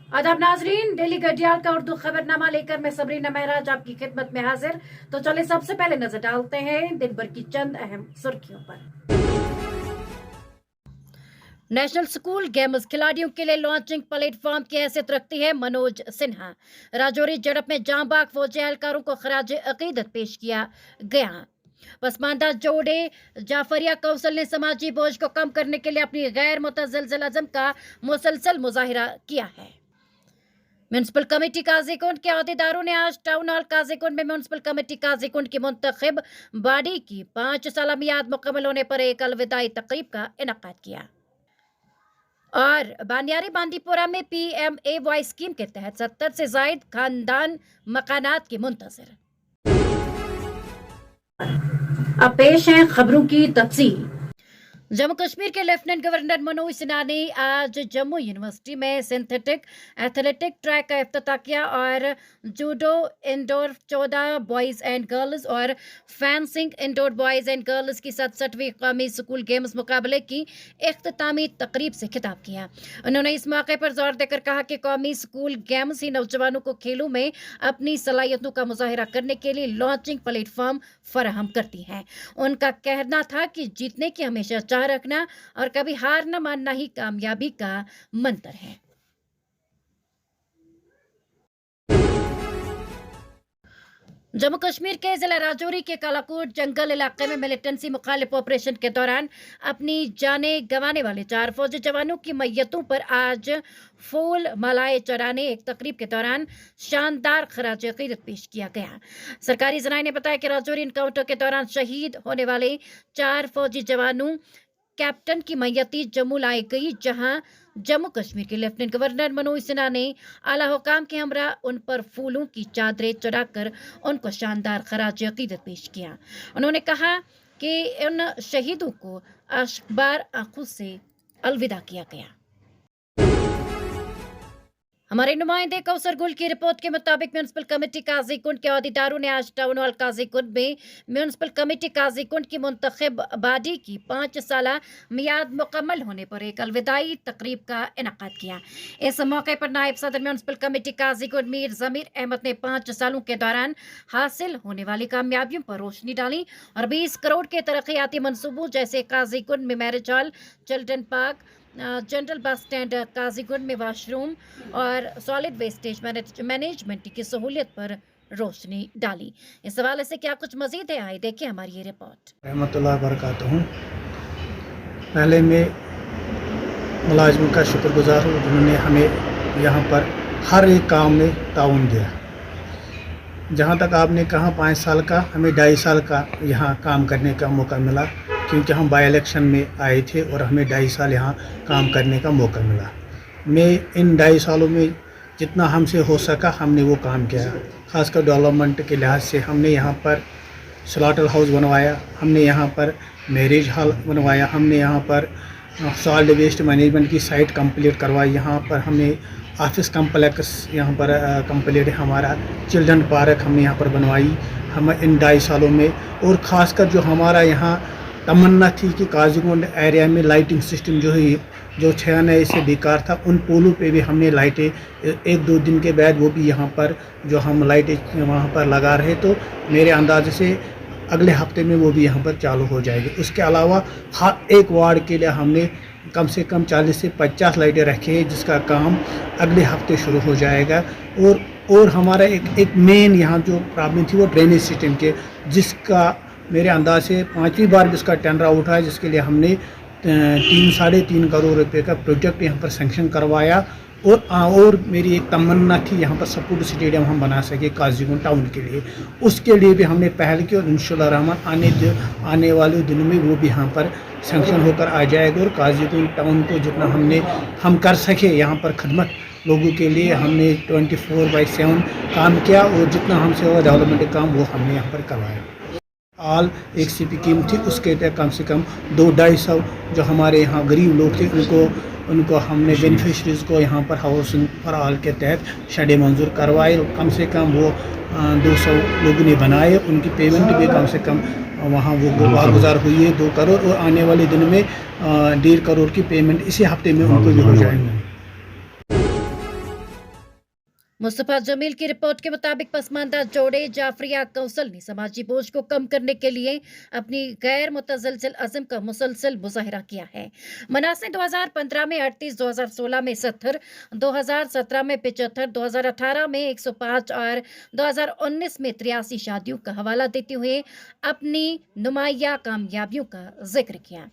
आदाब नाजरीन, डेली गडियाल का उर्दू खबरनामा लेकर मैं सबरीना महराज आपकी खिदमत में हाजिर। तो चले सबसे पहले नजर डालते हैं दिन भर की चंद अहम सुर्खियों पर। नेशनल स्कूल गेम्स खिलाड़ियों के लिए लॉन्चिंग प्लेटफॉर्म की हैसियत रखती है। मनोज सिन्हा। राजौरी झड़प में जांबाग फौजी एहलकारों को खराज अकीदत पेश किया गया। पसमानदा जोड़े जाफरिया कौंसिल ने समाजी बोझ को कम करने के लिए अपनी गैर मुतज़लज़ल अज़म का मुसलसल मुजाहिरा किया है। म्यूनसिपल कमेटी काजीकुंड के अहदेदारों ने आज टाउन हॉल काजीकुंड में म्यूनसिपल कमेटी काजीकुंड की मुंतखब बॉडी की 5 साल मियाद मुकम्मल होने पर एक अलविदाई तकरीब का इनेकाद किया। और बानियारी बांदीपुरा में PMAY स्कीम के तहत 70 से जायद खानदान मकानात की मुंतज़र। अब पेश है खबरों की तफसील। जम्मू कश्मीर के लेफ्टिनेंट गवर्नर मनोज सिन्हा ने आज जम्मू यूनिवर्सिटी में सिंथेटिक एथलेटिक ट्रैक का इफ्तिताह किया और judo indoor 14 boys and girls और fencing indoor boys and girls की 67वीं कौमी स्कूल गेम्स मुकाबले की इख्तितामी तकरीब से खिताब किया। उन्होंने इस मौके पर जोर देकर कहा कि कौमी स्कूल गेम्स ही नौजवानों को खेलों में अपनी सलाहियतों का मुजाहिरा करने के लिए लॉन्चिंग प्लेटफॉर्म फराहम करती हैं। उनका कहना था कि जीतने की हमेशा चाह रखना और कभी हार न मानना ही कामयाबी का मंत्र है। जम्मू कश्मीर के जिला राजौरी के कालाकोट जंगल इलाके में मिलिटेंसी मुखालिफ ऑपरेशन के दौरान अपनी जानें गंवाने वाले 4 फौजी जवानों की मैयतों पर आज फूल मालाएं चढ़ाने एक तकरीब के दौरान शानदार खराज अकीदत पेश किया गया। सरकारी जराये ने बताया कि राजौरी इनकाउंटर के दौरान शहीद होने वाले 4 फौजी जवानों कैप्टन की मैयती जम्मू लाई गई, जहां जम्मू कश्मीर के लेफ्टिनेंट गवर्नर मनोज सिन्हा ने आला हुकाम के हमरा उन पर फूलों की चादरें चढ़ाकर उनको शानदार खराज अकीदत पेश किया। उन्होंने कहा कि उन शहीदों को अश्कबार आंखों से अलविदा किया गया। हमारे नुमाइंदे कौसर गुल की रिपोर्ट के मुताबिक म्यूनसिपल कमेटी काजीकुंड के अहदेदारों ने आज टाउन हॉल काजीकुंड में म्यूनसिपल कमेटी काजीकुंड की मुंतखब बॉडी की 5 साल मियाद मुकम्मल होने पर एक अलविदाई तकरीब का इनेकाद किया। इस मौके पर नायब सदर म्यूनसिपल कमेटी काजीकुंड मीर जमीर अहमद ने 5 सालों के दौरान हासिल होने वाली कामयाबियों पर रोशनी डाली और 20 करोड़ के तरक्याती मनसूबों जैसे काजीकुंड में marriage hall, children park, general bus stand Qazigund में वॉशरूम और सॉलिड वेस्टेज मैनेजमेंट की सहूलियत पर रोशनी डाली। इस हवाले से क्या कुछ मजीद है, आइए देखिए हमारी ये रिपोर्ट। रहमतुल्लाह बरकातहू। पहले मैं मुलाजिम का शुक्रगुजार हूँ जिन्होंने हमें यहाँ पर हर एक काम में ताउन दिया। जहाँ तक आपने कहा 5 साल का, हमें 2.5 साल का यहाँ काम करने का मौका मिला, क्योंकि हम बाई इलेक्शन में आए थे और हमें 2.5 साल यहाँ काम करने का मौका मिला। मैं इन 2.5 सालों में जितना हमसे हो सका हमने वो काम किया। खासकर डेवलपमेंट के लिहाज से हमने यहाँ पर स्लॉटर हाउस बनवाया, हमने यहाँ पर मैरिज हॉल बनवाया, हमने यहाँ पर सॉलिड वेस्ट मैनेजमेंट की साइट कंप्लीट करवाई, यहाँ पर हमने ऑफिस कम्प्लेक्स यहाँ पर कंप्लीट है, हमारा चिल्ड्रन पार्क हमने यहाँ पर बनवाई हम इन 2.5 सालों में। और ख़ासकर जो हमारा यहाँ तमन्ना थी कि काजीकुंड एरिया में लाइटिंग सिस्टम जो 6 नए से बेकार था, उन पोलों पे भी हमने लाइटें 1-2 दिन के बाद वो भी यहाँ पर जो हम लाइटें वहाँ पर लगा रहे, तो मेरे अंदाजे से अगले हफ्ते में वो भी यहाँ पर चालू हो जाएगी। उसके अलावा हर एक वार्ड के लिए हमने कम से कम 40 से 50 लाइटें रखी हैं, जिसका काम अगले हफ्ते शुरू हो जाएगा। और हमारा एक मेन यहाँ जो प्रॉब्लम थी वो ड्रेनेज सिस्टम के, जिसका मेरे अंदाज से 5वीं बार भी उसका टेंडर आउट है, जिसके लिए हमने 3-3.5 करोड़ रुपए का प्रोजेक्ट यहाँ पर सैंक्शन करवाया। और मेरी एक तमन्ना थी यहाँ पर स्पोर्ट्स स्टेडियम हम बना सके काजीकुंड टाउन के लिए, उसके लिए भी हमने पहल की और इंशाअल्लाह रहमान आने वाले दिनों में वो भी यहाँ पर सैंक्शन होकर आ जाएगा। और काजीकुंड टाउन को जितना हम कर सके यहाँ पर खिदमत लोगों के लिए हमने 24/7 काम किया, और जितना हमसे हुआ डेवलपमेंट काम वो हमने यहाँ पर करवाया। आल एक CP टीम थी, उसके तहत कम से कम 200-250 जो हमारे यहाँ गरीब लोग थे उनको हमने बेनिफिशरीज़ को यहाँ पर हाउसिंग फॉर ऑल के तहत शेडें मंजूर करवाए। कम से कम वो 200 लोगों ने बनाए, उनकी पेमेंट भी कम से कम वहाँ वो गुजार हुई है 2 करोड़, और आने वाले दिन में 1.5 करोड़ की पेमेंट इसी हफ्ते में उनको भी हो जाएंगे। मुस्तफा जमील की रिपोर्ट के मुताबिक पसमानदा जोड़े जाफरिया कौंसल ने समाजी बोझ को कम करने के लिए अपनी गैर मुतज़लज़िल अज़म का मुसलसल मुजाहिरा किया है। मनास ने 2015 में 38, 2016 में 70, 2017 में 75, 2018 में 105 और 2019 में 83 शादियों का हवाला देते हुए अपनी नुमाया कामयाबियों का जिक्र किया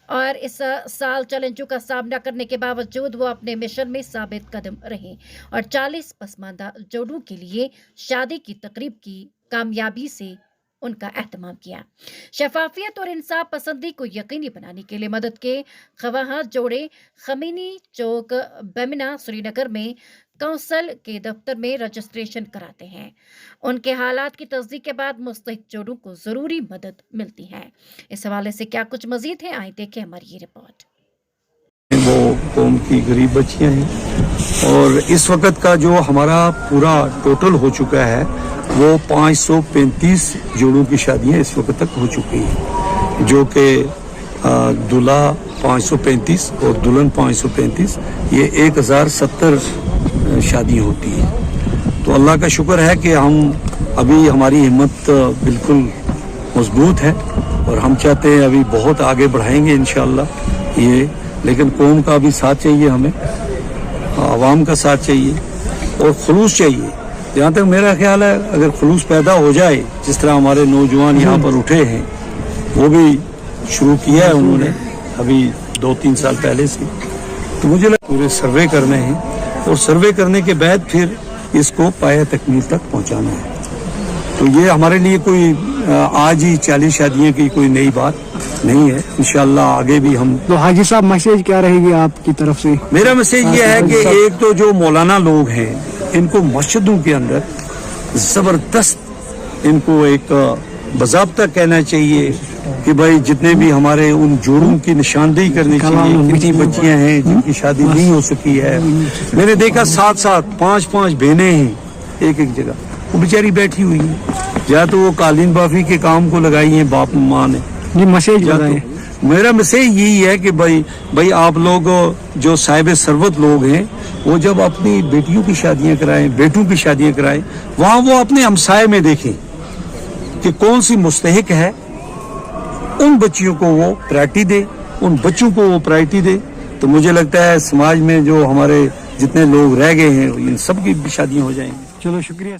और इस साल चैलेंजों का सामना करने के बावजूद वो अपने मिशन में साबित कदम रहे और 40 पसमानदा जोड़ों के लिए शादी की तकरीब की कामयाबी से उनका एहतमाम किया। शफाफियत और इंसाफ पसंदी को यकीनी बनाने के लिए मदद के ख्वाह जोड़े खमीनी चौक बेमिना श्रीनगर में कौंसल के दफ्तर में रजिस्ट्रेशन कराते हैं। उनके हालात की तस्दीक के बाद मुस्तहिक जोड़ों को जरूरी मदद मिलती है। इस हवाले से क्या कुछ मजीद है, आइए देखें हमारी ये रिपोर्ट। वो कौम की गरीब बच्चियां हैं और इस वक्त का जो हमारा पूरा टोटल हो चुका है वो 535 जोड़ों की शादियां इस वक्त तक हो चुकी हैं, जो कि दूल्हा 535 और दुल्हन 535, ये 1070 शादी होती है। तो अल्लाह का शुक्र है कि हम अभी हमारी हिम्मत बिल्कुल मजबूत है और हम चाहते हैं अभी बहुत आगे बढ़ाएंगे इंशाअल्लाह ये, लेकिन कौम का भी साथ चाहिए, हमें आवाम का साथ चाहिए और खुलूस चाहिए। जहाँ तक मेरा ख्याल है अगर खुलूस पैदा हो जाए, जिस तरह हमारे नौजवान यहाँ पर उठे हैं, वो भी शुरू किया है उन्होंने अभी 2-3 साल पहले से, तो मुझे लगता पूरे सर्वे करने हैं और सर्वे करने के बाद फिर इसको पाया तकमील तक पहुँचाना है। तो ये हमारे लिए कोई आज ही 40 शादियों की कोई नई बात नहीं है, इंशाअल्लाह आगे भी हम। तो हाजी साहब मैसेज क्या रहेगी आपकी तरफ से? मेरा मैसेज ये है कि एक तो जो मौलाना लोग हैं इनको मस्जिदों के अंदर जबरदस्त इनको एक बाज़ाब्ता कहना चाहिए कि भाई जितने भी हमारे उन जोड़ों की निशानदेही करनी चाहिए, कितनी बच्चियां हैं जिनकी शादी नहीं हो सकी है। मैंने देखा 7-7, 5-5 बहनें हैं एक जगह, वो बेचारी बैठी हुई है, या तो वो कालीन बाफी के काम को लगाई है बाप माँ ने। जी मैसेज मेरा मैसेज यही है कि भाई आप लोग जो साहिब सरवत लोग हैं वो जब अपनी बेटियों की शादियां कराएं, बेटों की शादियां कराएं, वहाँ वो अपने हमसाए में देखें कि कौन सी मुस्तहिक है, उन बच्चियों को वो प्रायोरिटी दे, उन बच्चों को वो प्रायोरिटी दे। तो मुझे लगता है समाज में जो हमारे जितने लोग रह गए हैं इन सब की भी शादियां हो जाएंगी। चलो शुक्रिया।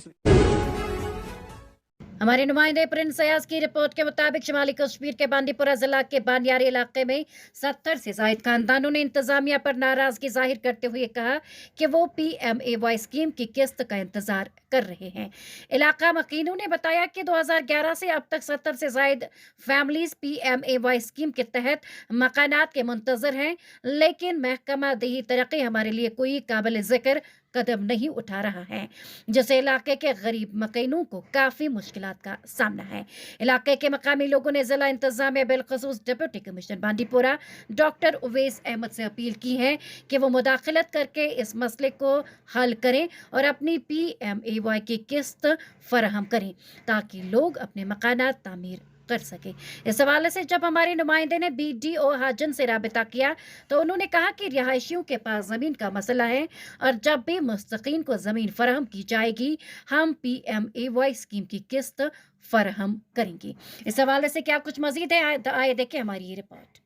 हमारे नुमाइंदे प्रिंस अयाज की रिपोर्ट के मुताबिक शुमाली कश्मीर के बांदीपुरा जिला के बानियारी इलाके में 70 से ज्यादा खानदानों ने इंतजामिया पर नाराजगी जाहिर करते हुए कहा कि वो PMAY स्कीम की किस्त का इंतजार कर रहे हैं। इलाका मकीनों ने बताया कि 2011 से अब तक 70 से ज्यादा फैमिलीज PMAY स्कीम के तहत मकानात के मुंतजर हैं, लेकिन महकमा देही तरक्की हमारे लिए कोई काबिल जिक्र कदम नहीं उठा रहा है, जिससे इलाके के गरीब मकीनों को काफ़ी मुश्किलात का सामना है। इलाके के मकामी लोगों ने जिला इंतजामिया बिलखसूस deputy commissioner Bandipora doctor Uwais Ahmad से अपील की है कि वो मुदाखलत करके इस मसले को हल करें और अपनी PMAY की किस्त फराहम करें ताकि लोग अपने मकानात तामीर कर सके। इस हवाले से जब हमारे नुमाइंदे ने BDO हाजन से राबिता किया तो उन्होंने कहा कि रिहायशियों के पास ज़मीन का मसला है और जब भी मुस्तकीन को ज़मीन फराहम की जाएगी हम PMAY स्कीम की किस्त फराहम करेंगे। इस हवाले से क्या कुछ मजीद है, आए देखें हमारी ये रिपोर्ट।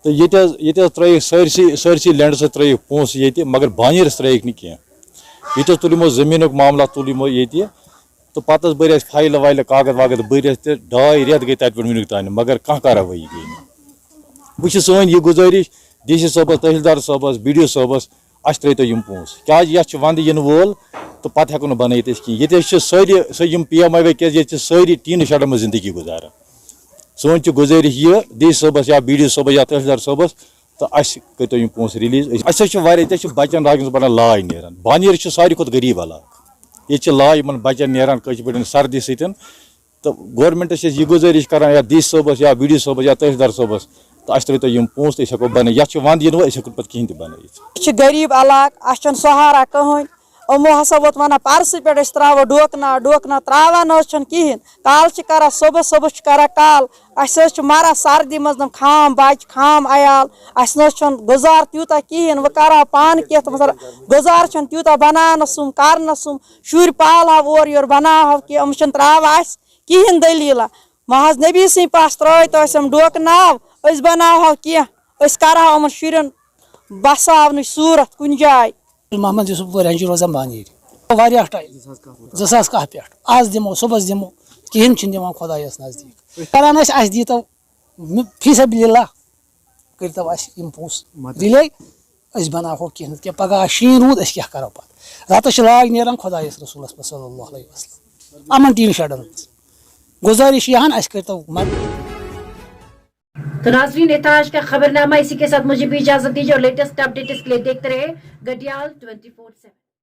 तो ये त्रैक सरसी लैंड से त्रैक पोस ये, मगर बानियरस त्रैक नहीं कह ये तुलमो जमीन मामला तुलमो ये, तो पत बर फाइल वाइल कागज वागज बर 2 रेत गई तत वुनिक तान, मगर कह कार्रवाई गई नई। बह सन यह गुजारिश DC साहबस, तहसीलदार साहबस, BDO साहबस, अस त्रो यम पोस क्या वंद इन वोल तो पत हेको बन ये सारी PMAY क्या सारी टीन शड में जिंदगी गुजारान। सन गुजारिश ये DC साहबस या BDO साहबस या तहसीलदार साहबस तो अस करो यम पोस रिलीज। अस बचन रागन बना लाय नान। बानियर सारी खुद गरीब इलाक, ये लाय बचन नान पे सर्दी सतन। तो गवर्नमेंटस ये गुजारिश करान या DC साहबस या BDO साहबस या तहसीलदार साहबस तो अस त्रो यम पोस तो बन वंद इन पे कहें बन। गरीब इलाक, अस सहारा कहन یِمو ہسا ووت ونان پرسہٕ پٮ۪ٹھ أسۍ تراوو ڈوکنا تراوان نہ حظ چھُنہٕ کِہیٖنۍ کالہٕ چھِ کران صبُحس چھِ کران کال اَسہِ حظ چھُ مران سردی منٛز نہٕ خام بچہِ خام عیال اَسہِ نہ حظ چھُنہٕ گُزار تیوٗتاہ کِہیٖنۍ وۄنۍ کرہاو پانہٕ کینٛہہ مطلب گُزار چھُنہٕ تیوٗتاہ بناونس کرنس شُرۍ پالہاو اورٕ یورٕ بناوہاو کینٛہہ یِم چھِنہٕ تراوان اَسہِ کِہیٖنۍ دٔلیٖلا محض نبی سٕنٛدۍ پاس ترٲوِتھ ٲسۍ یِم ڈوکہٕ ناو أسۍ بناوہاو کینٛہہ أسۍ کرہاو یِمن شُرٮ۪ن بساونٕچ صوٗرت کُنہِ جایہِ محمد یوسف رینجی روزان بانیٖر واریاہ ٹایم 2010 پٮ۪ٹھ آز دِمو صُبحس دِمو کِہیٖنۍ چھِنہٕ دِوان خۄدایَس نزدیٖک کران ٲسۍ اَسہِ دیٖتو فی سبیل اللہ کٔرۍتو اَسہِ یِم پونٛسہٕ دِلے أسۍ بناوہو کینٛہہ نتہٕ کینٛہہ پگاہ شیٖن روٗد أسۍ کیٛاہ کرو پتہٕ راتس چھِ لاگ نیران خۄدایَس رسوٗلس پٮ۪ٹھ صلی اللہ علیہ وسلم یِمن ٹیٖن شیڈن منٛز گُزٲرِش یہن اَسہِ کٔرۍتو تو ناظرین یہ تھا آج کا خبرنامہ، اسی کے ساتھ مجھے بھی اجازت دیجیے اور لیٹسٹ اپڈیٹ اس کے لیے دیکھتے رہے گڈیال 24/7۔